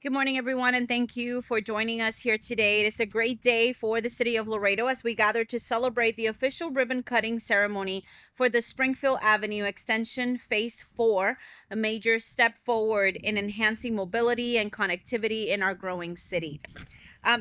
Good morning, everyone, and thank you for joining us here today. It is a great day for the city of Laredo as we gather to celebrate the official ribbon cutting ceremony for the Springfield Avenue Extension Phase 4, a major step forward in enhancing mobility and connectivity in our growing city.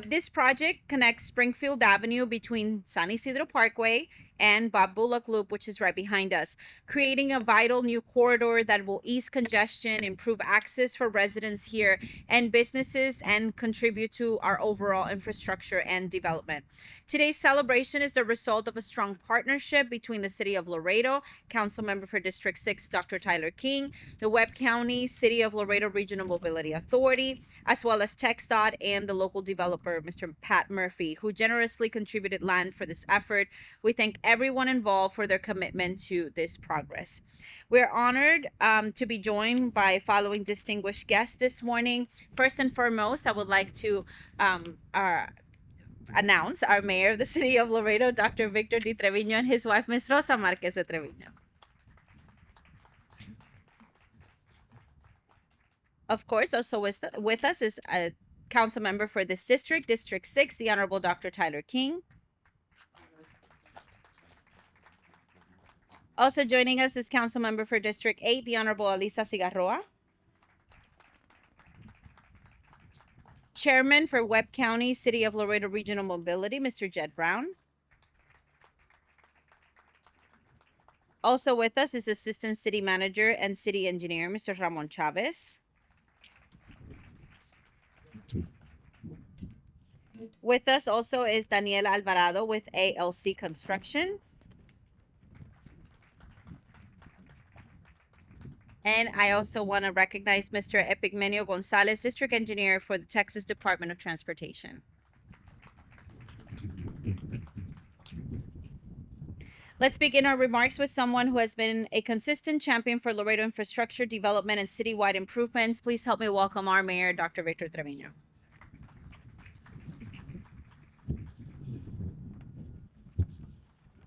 This project connects Springfield Avenue between San Isidro Parkway and Bob Bullock Loop, which is right behind us, creating a vital new corridor that will ease congestion, improve access for residents here and businesses, and contribute to our overall infrastructure and development. Today's celebration is the result of a strong partnership between the City of Laredo, Council Member for District 6, Dr. Tyler King, the Webb County City of Laredo Regional Mobility Authority, as well as TxDOT and the local developer, Mr. Pat Murphy, who generously contributed land for this effort. We thank everyone involved for their commitment to this progress. We're honored to be joined by following distinguished guests this morning. First and foremost, I would like to announce our mayor of the city of Laredo, Dr. Victor Di Treviño, and his wife, Ms. Rosa Marquez de Treviño. Of course, also with us is a council member for this district, District 6, the Honorable Dr. Tyler King. Also joining us is council member for District 8, the Honorable Elisa Cigarroa. Chairman for Webb County City of Laredo Regional Mobility, Mr. Jed Brown. Also with us is Assistant City Manager and City Engineer, Mr. Ramon Chavez. With us also is Daniela Alvarado with ALC Construction. And I also want to recognize Mr. Epigmenio Gonzalez, District Engineer for the Texas Department of Transportation. Let's begin our remarks with someone who has been a consistent champion for Laredo infrastructure development and citywide improvements. Please help me welcome our mayor, Dr. Victor Treviño.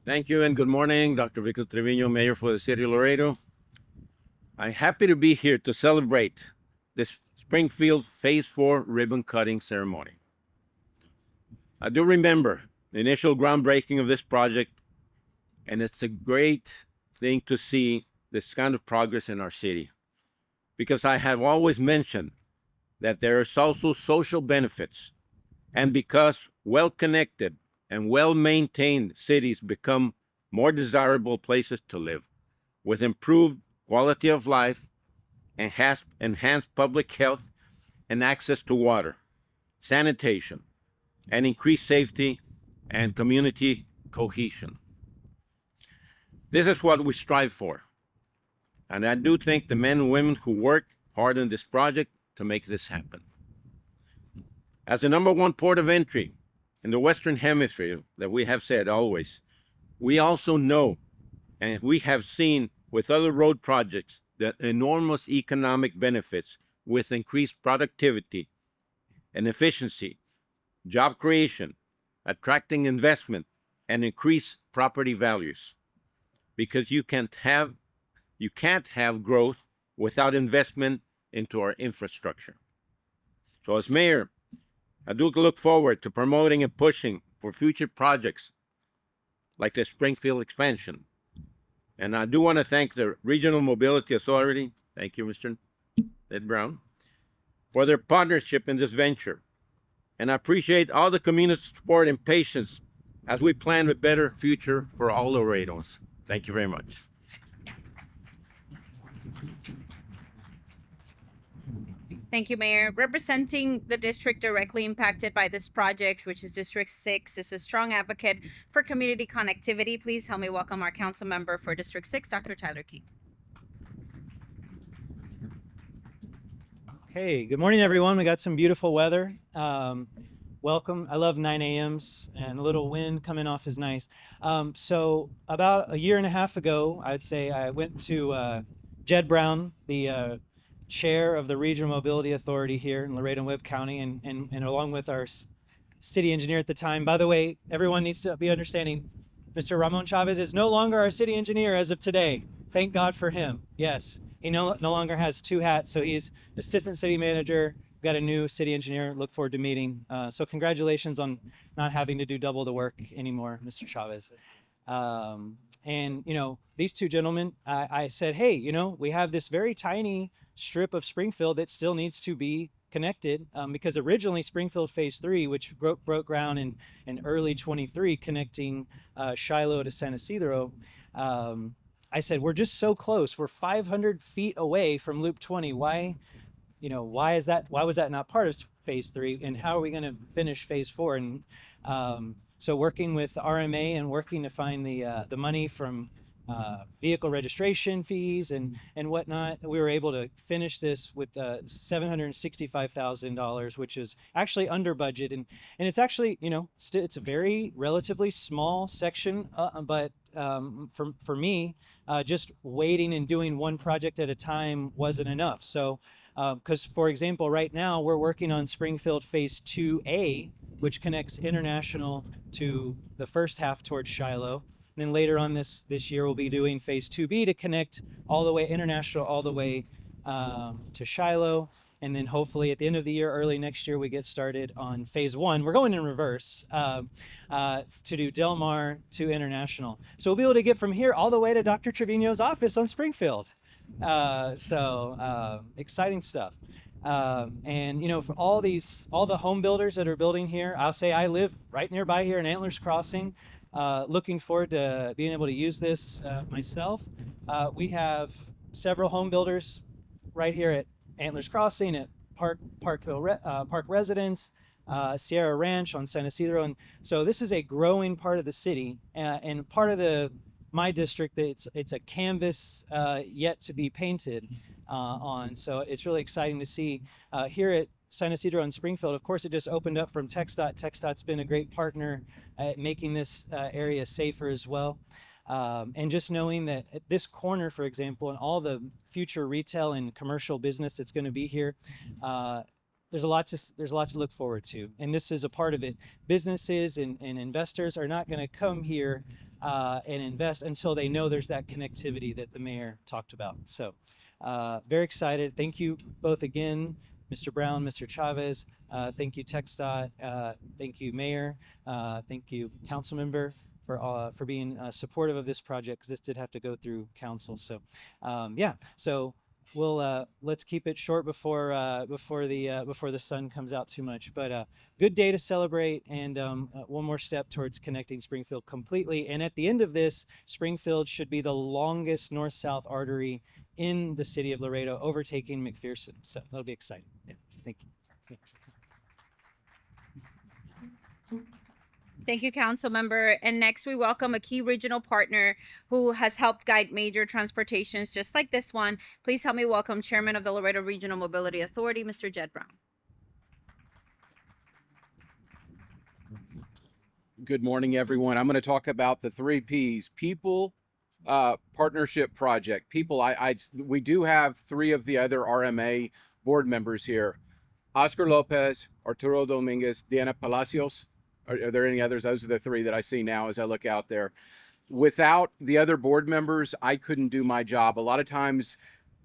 Thank you and good morning, Dr. Victor Treviño, Mayor for the City of Laredo. I'm happy to be here to celebrate this Springfield Phase 4 ribbon cutting ceremony. I do remember the initial groundbreaking of this project, and it's a great thing to see this kind of progress in our city, because I have always mentioned that there is also social benefits, and because well-connected and well-maintained cities become more desirable places to live, with improved quality of life, enhanced public health, and access to water, sanitation, and increased safety and community cohesion. This is what we strive for. And I do thank the men and women who worked hard on this project to make this happen. As the number one port of entry in the Western Hemisphere, that we have said always, we also know, and we have seen with other road projects, the enormous economic benefits with increased productivity and efficiency, job creation, attracting investment, and increased property values. Because you can't have growth without investment into our infrastructure. So as mayor, I do look forward to promoting and pushing for future projects like the Springfield expansion. And I do want to thank the Regional Mobility Authority, thank you, Mr. Ed Brown, for their partnership in this venture. And I appreciate all the community support and patience as we plan a better future for all Laredoans. Thank you very much. Thank you, Mayor. Representing the district directly impacted by this project, which is District 6, is a strong advocate for community connectivity. Please help me welcome our council member for District 6, Dr. Tyler King. Okay, good morning, everyone. We got some beautiful weather. Welcome. I love 9 a.m.s, and a little wind coming off is nice. So about a year and a half ago, I'd say I went to Jed Brown, the chair of the Regional Mobility Authority here in Laredo and Webb County, and along with our city engineer at the time. By the way, everyone needs to be understanding, Mr. Ramon Chavez is no longer our city engineer as of today. Thank God for him. Yes, he no longer has two hats, so he's assistant city manager got a new city engineer. Look forward to meeting. So congratulations on not having to do double the work anymore, Mr. Chavez. And these two gentlemen, I said, hey, we have this very tiny strip of Springfield that still needs to be connected, because originally Springfield Phase 3, which broke ground in early 23, connecting Shiloh to San Isidro. I said, we're just so close. We're 500 feet away from Loop 20. Why was that not part of Phase 3, and how are we going to finish Phase 4? And so working with RMA and working to find the money from vehicle registration fees and whatnot, we were able to finish this with $765,000, which is actually under budget, and it's actually it's a very relatively small section, but for me, just waiting and doing one project at a time wasn't enough. So because for example, right now we're working on Springfield Phase 2A, which connects International to the first half towards Shiloh. And then later on this year, we'll be doing Phase 2B to connect all the way International all the way to Shiloh. And then hopefully at the end of the year, early next year, we get started on Phase 1. We're going in reverse to do Del Mar to International. So we'll be able to get from here all the way to Dr. Trevino's office on Springfield. So exciting stuff. And for all the home builders that are building here, I'll say I live right nearby here in Antlers Crossing. Looking forward to being able to use this myself. We have several home builders right here at Antlers Crossing, at Park Residence, Sierra Ranch on San Isidro, and so this is a growing part of the city, and part of my district. It's a canvas yet to be painted on. So it's really exciting to see here at San Isidro and Springfield. Of course, it just opened up from TxDOT. TxDOT's been a great partner at making this area safer as well. And just knowing that at this corner, for example, and all the future retail and commercial business that's going to be here, there's a lot to look forward to. And this is a part of it. Businesses and investors are not going to come here and invest until they know there's that connectivity that the mayor talked about. So very excited. Thank you both again, Mr. Brown, Mr. Chavez. Thank you, TxDOT. Thank you, Mayor. Thank you, Council Member, for being supportive of this project, because this did have to go through council. So yeah, so we'll let's keep it short before the sun comes out too much. But good day to celebrate, and one more step towards connecting Springfield completely. And at the end of this, Springfield should be the longest north-south artery in the city of Laredo, overtaking McPherson. So that'll be exciting. Yeah, thank you. Thank you, Council Member. And next, we welcome a key regional partner who has helped guide major transportations just like this one. Please help me welcome Chairman of the Laredo Regional Mobility Authority, Mr. Jed Brown. Good morning, everyone. I'm going to talk about the 3 Ps: people, partnership, project. People, we do have 3 of the other RMA board members here: Oscar Lopez, Arturo Dominguez, Diana Palacios. Are there any others? Those are the 3 that I see now as I look out there. Without the other board members, I couldn't do my job. A lot of times,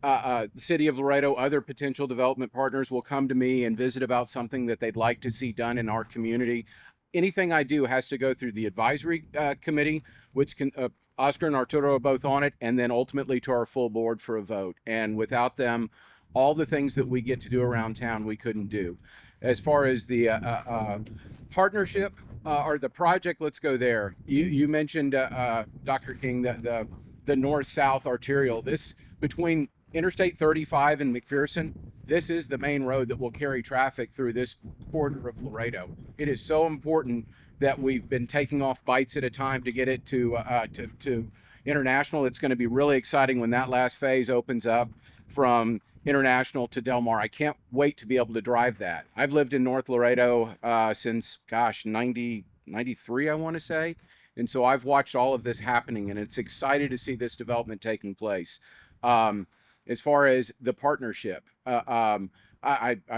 the city of Laredo, other potential development partners will come to me and visit about something that they'd like to see done in our community. Anything I do has to go through the advisory committee, which can Oscar and Arturo are both on it, and then ultimately to our full board for a vote. And without them, all the things that we get to do around town, we couldn't do. As far as the partnership or the project, let's go there. You mentioned, Dr. King, the north-south arterial. This, between Interstate 35 and McPherson, this is the main road that will carry traffic through this corridor of Laredo. It is so important that we've been taking off bites at a time to get it to International. It's going to be really exciting when that last phase opens up from International to Del Mar. I can't wait to be able to drive that. I've lived in North Laredo since, 93, I want to say. And so I've watched all of this happening, and it's exciting to see this development taking place. As far as the partnership, I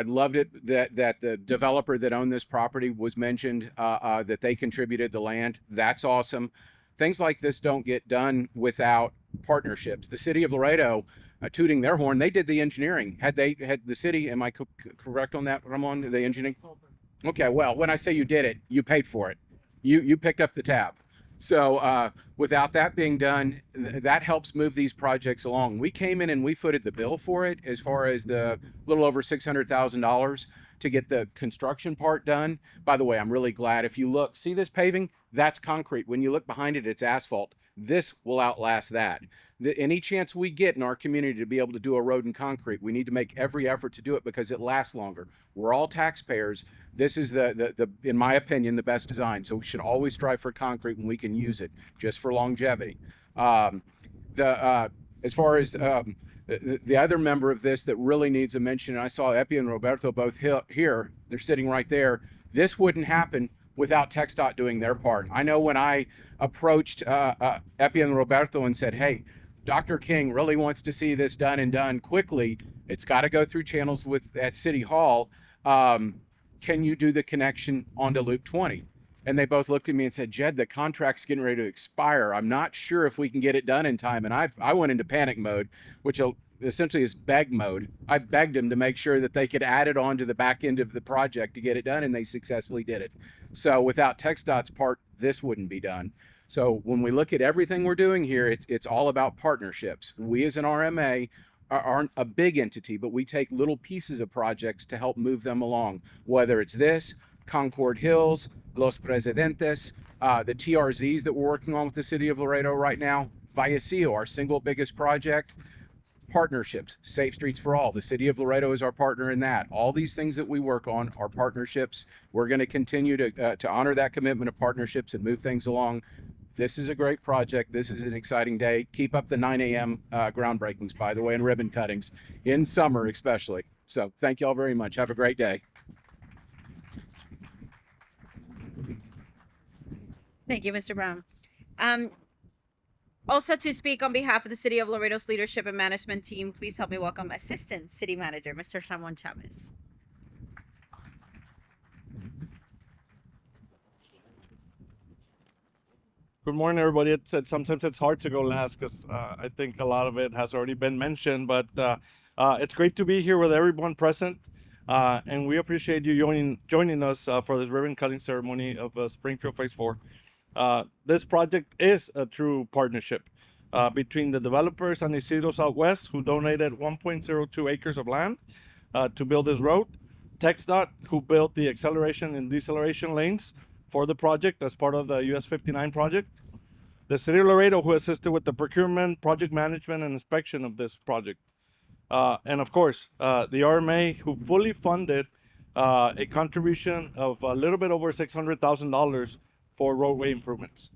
loved it that the developer that owned this property was mentioned, that they contributed the land. That's awesome. Things like this don't get done without partnerships. The city of Laredo, tooting their horn, they did the engineering. Had the city, am I correct on that, Ramon? The engineering? Okay, well, when I say you did it, you paid for it. You picked up the tab. So without that being done, that helps move these projects along. We came in and we footed the bill for it as far as the little over $600,000 to get the construction part done. By the way, I'm really glad. If you look, see this paving? That's concrete. When you look behind it, it's asphalt. This will outlast that. Any chance we get in our community to be able to do a road in concrete, we need to make every effort to do it because it lasts longer. We're all taxpayers. This is the in my opinion, the best design. So we should always strive for concrete when we can use it, just for longevity. As far as the other member of this that really needs a mention, and I saw Epi and Roberto both here. They're sitting right there. This wouldn't happen without TxDOT doing their part. I know when I approached Epi and Roberto and said, hey, Dr. King really wants to see this done and done quickly. It's got to go through channels at City Hall. Can you do the connection onto Loop 20? And they both looked at me and said, Jed, the contract's getting ready to expire. I'm not sure if we can get it done in time. And I went into panic mode, which essentially is beg mode. I begged them to make sure that they could add it on to the back end of the project to get it done, and they successfully did it. So without TxDOT's part, this wouldn't be done. So when we look at everything we're doing here, it's all about partnerships. We as an RMA aren't a big entity, but we take little pieces of projects to help move them along, whether it's this, Concord Hills, Los Presidentes, the TRZs that we're working on with the city of Laredo right now, Vallecillo, our single biggest project, partnerships, Safe Streets for All. The city of Laredo is our partner in that. All these things that we work on are partnerships. We're going to continue to honor that commitment of partnerships and move things along. This is a great project. This is an exciting day. Keep up the 9 a.m. Groundbreakings, by the way, and ribbon cuttings in summer especially. So thank you all very much. Have a great day. Thank you, Mr. Brown. Also, to speak on behalf of the City of Laredo's leadership and management team, please help me welcome Assistant City Manager, Mr. Ramon Chavez. Good morning, everybody. Sometimes it's hard to go last because I think a lot of it has already been mentioned, but it's great to be here with everyone present, and we appreciate you joining us for this ribbon cutting ceremony of Springfield Phase 4. This project is a true partnership between the developers and Isidro Southwest, who donated 1.02 acres of land to build this road, TxDOT, who built the acceleration and deceleration lanes for the project as part of the US 59 project, the City of Laredo, who assisted with the procurement, project management, and inspection of this project, and of course, the RMA, who fully funded a contribution of a little bit over $600,000 for roadway improvements.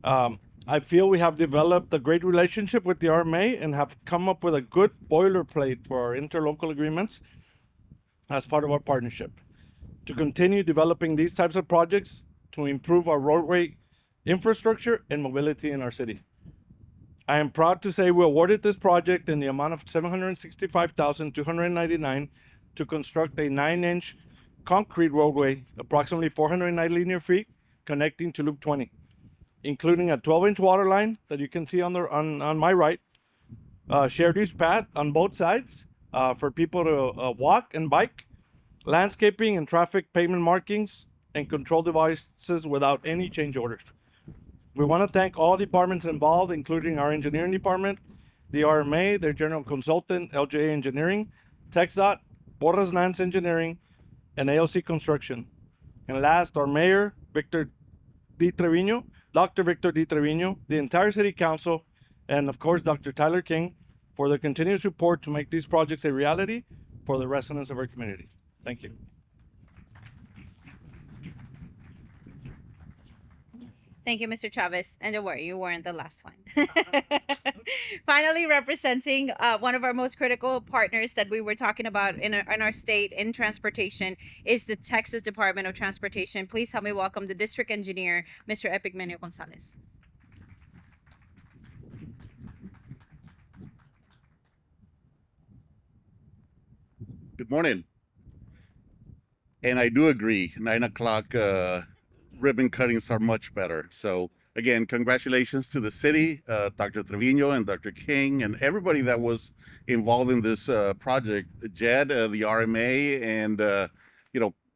I feel we have developed a great relationship with the RMA and have come up with a good boilerplate for our interlocal agreements as part of our partnership to continue developing these types of projects to improve our roadway infrastructure and mobility in our city. I am proud to say we awarded this project in the amount of $765,299 to construct a 9-inch concrete roadway, approximately 490 linear feet, connecting to Loop 20, including a 12-inch water line that you can see on my right, shared use path on both sides for people to walk and bike, landscaping and traffic pavement markings, and control devices without any change orders. We want to thank all departments involved, including our engineering department, the RMA, their general consultant, LJA Engineering, TxDOT, Borras Nance Engineering, and AOC Construction. And last, our mayor, Dr. Victor D. Trevino, the entire city council, and of course, Dr. Tyler King, for their continued support to make these projects a reality for the residents of our community. Thank you. Thank you, Mr. Chavez. And don't worry, you weren't the last one. Finally, representing one of our most critical partners that we were talking about in our state in transportation is the Texas Department of Transportation. Please help me welcome the district engineer, Mr. Epigmenio Gonzalez. Good morning. And I do agree, 9 o'clock ribbon cuttings are much better. So again, congratulations to the city, Dr. Trevino and Dr. King, and everybody that was involved in this project. Jed, the RMA, and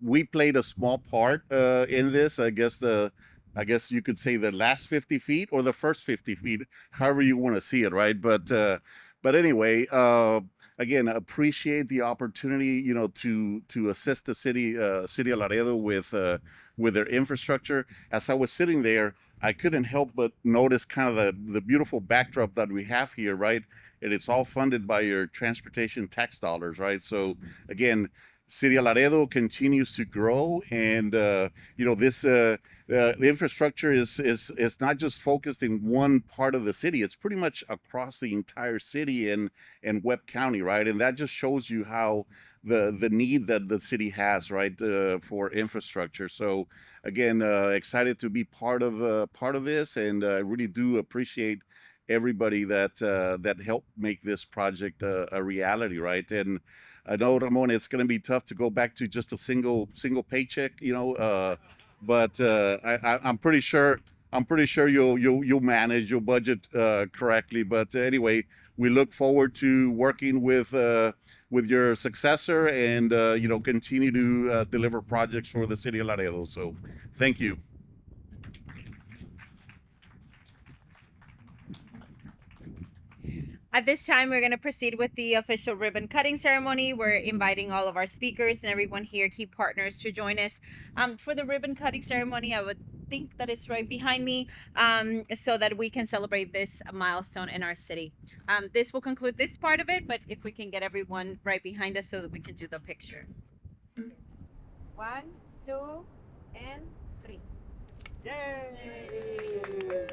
we played a small part in this. I guess you could say the last 50 feet or the first 50 feet, however you want to see it, right? But anyway, again, appreciate the opportunity, to assist the city of Laredo with their infrastructure. As I was sitting there, I couldn't help but notice kind of the beautiful backdrop that we have here, right? And it's all funded by your transportation tax dollars, right? So again, City of Laredo continues to grow, and the infrastructure is not just focused in one part of the city. It's pretty much across the entire city and Webb County, right? And that just shows you how the need that the city has, right, for infrastructure. So again, excited to be part of this, and I really do appreciate everybody that helped make this project a reality, right? And I know, Ramon, it's going to be tough to go back to just a single paycheck, but I'm pretty sure you'll manage your budget correctly. But anyway, we look forward to working with your successor, and continue to deliver projects for the city of Laredo. So thank you. At this time, we're going to proceed with the official ribbon cutting ceremony. We're inviting all of our speakers and everyone here, key partners, to join us. For the ribbon cutting ceremony, I would think that it's right behind me, so that we can celebrate this milestone in our city. This will conclude this part of it, but if we can get everyone right behind us so that we can do the picture. 1, 2, and 3. Yay!